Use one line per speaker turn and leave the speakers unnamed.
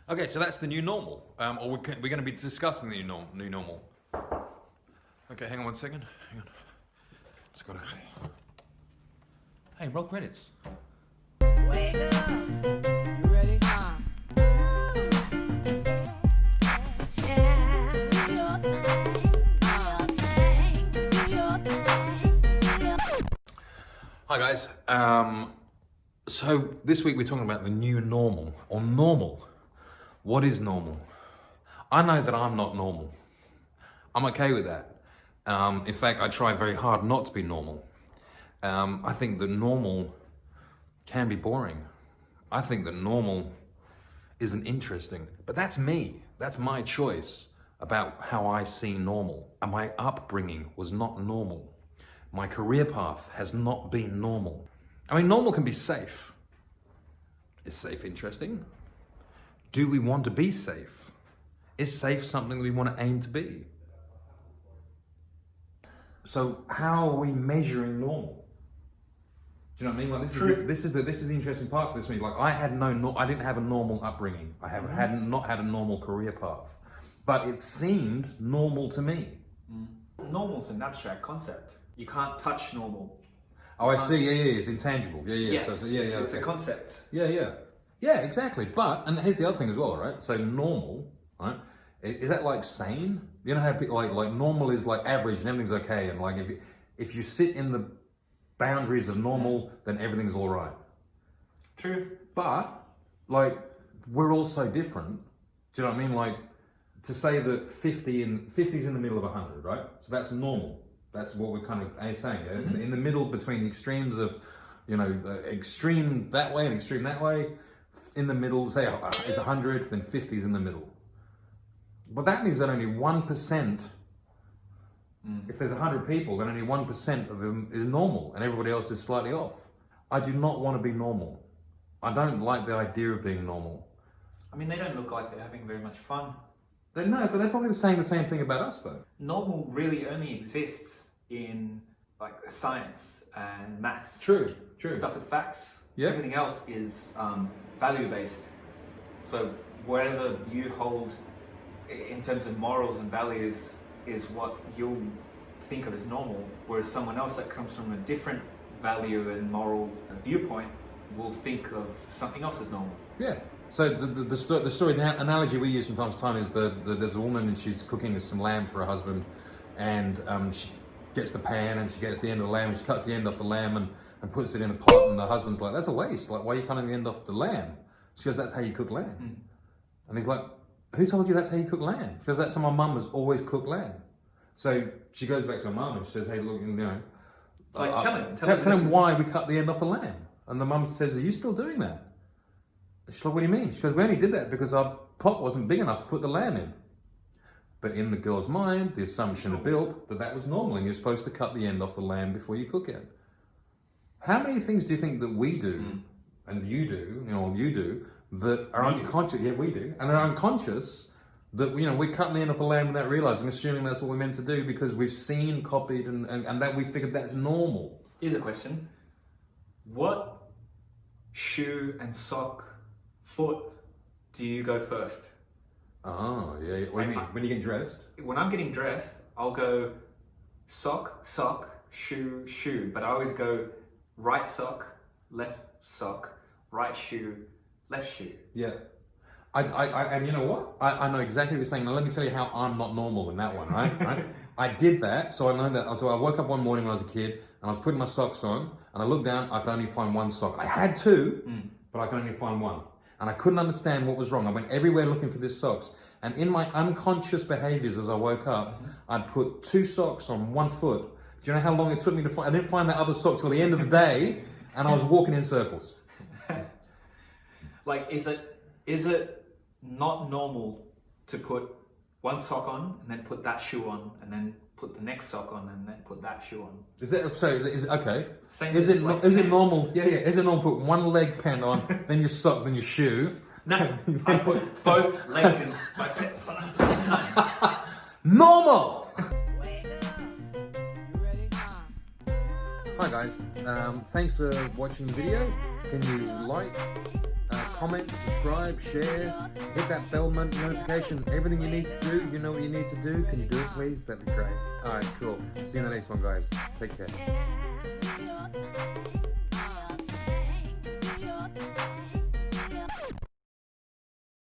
Okay, so that's the new normal, or we're going to be discussing the new normal. Okay, hang on 1 second. Hang on. Just gotta. Hey, roll credits.
Wake up. You ready?
Hi guys. So this week we're talking about the new normal, or normal. What is normal? I know that I'm not normal. I'm okay with that. In fact, I try very hard not to be normal. I think that normal can be boring. I think that normal isn't interesting. But that's me. That's my choice about how I see normal. And my upbringing was not normal. My career path has not been normal. I mean, normal can be safe. Is safe interesting? Do we want to be safe? Is safe something that we want to aim to be? So how are we measuring normal? Do you know what I mean? Like this is the interesting part for this meeting. Like I didn't have a normal upbringing. I had not had a normal career path, but it seemed normal to me.
Normal's an abstract concept. You can't touch normal.
Oh, I see. Yeah. It's intangible. Yeah.
Yes,
So,
it's a concept.
Yeah, exactly. But, and here's the other thing as well, right? So normal, right? Is that like sane? You know how people like normal is like average and everything's okay, and like if you sit in the boundaries of normal, then everything's all right.
True.
But like we're all so different. Do you know what I mean? Like to say that 50's in the middle of 100, right? So that's normal. That's what we're kind of saying. Yeah? Mm-hmm. In the middle between the extremes of, extreme that way and extreme that way. In the middle, say it's 100, then 50's in the middle. But that means that only 1%, if there's 100 people, then only 1% of them is normal and everybody else is slightly off. I do not want to be normal. I don't like the idea of being normal.
I mean, they don't look like they're having very much fun.
No, but they're probably saying the same thing about us though.
Normal really only exists in like science and maths.
True.
Stuff with facts.
Yeah.
Everything else is value-based. So whatever you hold in terms of morals and values is what you'll think of as normal, whereas someone else that comes from a different value and moral viewpoint will think of something else as normal.
Yeah. So the story, the analogy we use from time to time is there's a woman and she's cooking some lamb for her husband, and she gets the pan and she gets the end of the lamb and she cuts the end off the lamb and puts it in a pot, and the husband's like, that's a waste. Like, why are you cutting the end off the lamb? She goes, that's how you cook lamb. And he's like, who told you that's how you cook lamb? She goes, that's how my mum has always cooked lamb. So she goes back to her mum and she says, hey, look, tell him why we cut the end off the lamb. And the mum says, are you still doing that? She's like, what do you mean? She goes, we only did that because our pot wasn't big enough to put the lamb in. But in the girl's mind, the assumption is built that was normal and you're supposed to cut the end off the lamb before you cook it. How many things do you think that we do, and you do, that are unconscious? Yeah, we do. And are unconscious that, we're cutting the end off the lamb without realizing, assuming that's what we're meant to do because we've seen, copied, and that we figured that's normal.
Here's a question. What shoe and sock foot do you go first?
Oh, yeah. What do you mean? When you get dressed?
When I'm getting dressed, I'll go sock, shoe, but I always go right sock, right shoe, left shoe.
Yeah. And you know what? I know exactly what you're saying. Now let me tell you how I'm not normal in that one, right? I did that, so I know that. So I woke up one morning when I was a kid, and I was putting my socks on, and I looked down, I could only find one sock. I had two, but I could only find one. And I couldn't understand what was wrong. I went everywhere looking for this socks. And in my unconscious behaviors as I woke up, I'd put two socks on one foot. Do you know how long it took me to find? I didn't find that other sock till the end of the day, and I was walking in circles.
Like, is it not normal to put one sock on and then put that shoe on and then put the next sock on and then put that shoe on? Is it
okay?
Is it
normal? Yeah. Is it normal to put one leg pant on, then your sock, then your shoe?
No, I put both legs in my pants on at the same time.
Normal. Hi guys, thanks for watching the video. Can you like, comment, subscribe, share, hit that bell notification, everything you need to do. You know what you need to do. Can you do it, please? That'd be great. All right, cool. See you in the next one, guys. Take care.